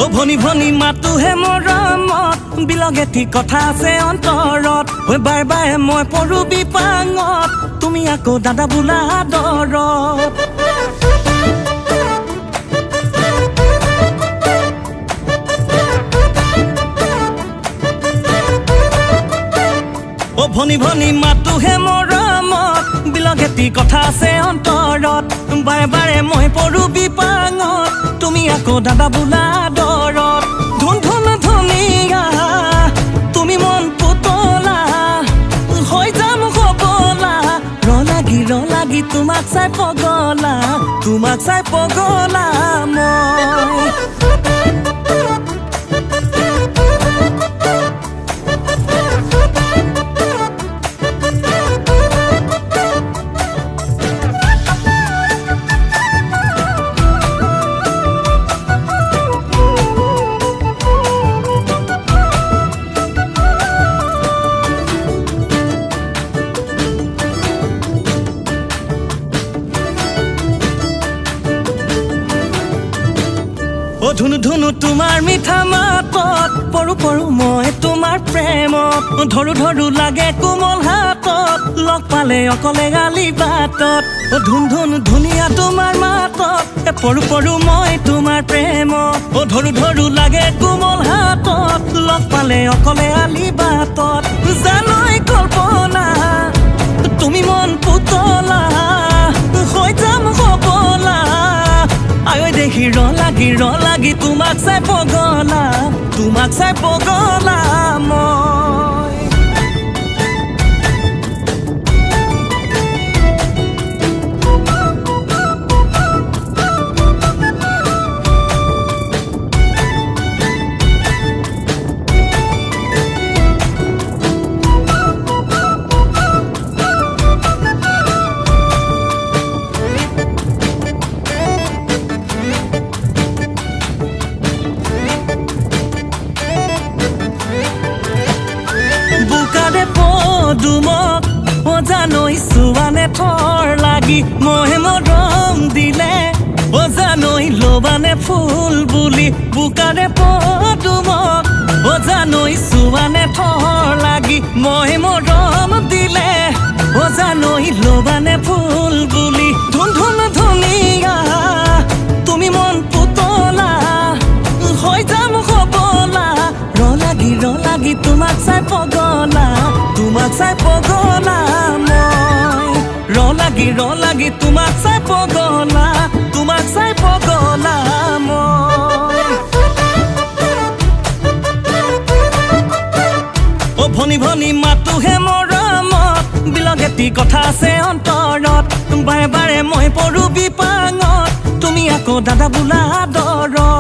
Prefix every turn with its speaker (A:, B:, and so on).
A: ও ভনী ভনী মাতোহে মৰমত বিলগেতি কথা আছে অন্তৰত ঐ বাৰে বাৰে মই পৰো বিপাঙত তুমি আকৌ দাদা বোলা আদৰত ও ভনী ভনী মাতোহে মৰমত বিলগেতি কথা আছে অন্তৰত বাৰে বাৰে মই পৰো বিপাঙত তুমি আকৌ দাদা বোলা আদৰত ধুন ধুন ধুনীয়া তুমি মন পুতলা হৈ যাম হবলা ৰ লাগি তোমাক চাই পগলা মই ও ধুনু ধুনু তোমাৰ মিঠা মাতত পৰো পৰো মই তোমাৰ প্ৰেমত ধৰু ধৰু লাগে কোমল হাতত লগ পালে অকলে গালি বাটত ও ধুন ধুনু ধুনীয়া তোমাৰ মাতত পৰো পৰো মই তোমাৰ প্ৰেমত ও ধৰু ধৰু লাগে কোমল হাতত লগ পালে অকলে গালি বাটত জানৈ কল্পনা তুমি মন পুতলা হৈ যাম হবলা আয় দেখি ৰ লাগি তোমাক চাই পগলা মই পদুমক ও জানৈ চুৱানে থৰ লাগি মহে মৰম দিলে ও জানৈ লবানে ফুল বুলি বুকাৰে পদুমক ও জানৈ চুৱানে থৰ লাগি মহে মৰম দিলে ও জানৈ লবানে ফুল বুলি ধুন ধুন ধুনীয়া তুমি মন পুতলা হৈ যাম হবলা ৰ লাগি তোমাক চাই পগলা মই ৰ লাগি তোমাক চাই পগলা মই ও ভনী ভনী মাতোহে মৰমত বিলগেতি কথা আছে অন্তৰত বাৰে বাৰে মই পৰো বিপাঙত তুমি আকৌ দাদা বোলা আদৰত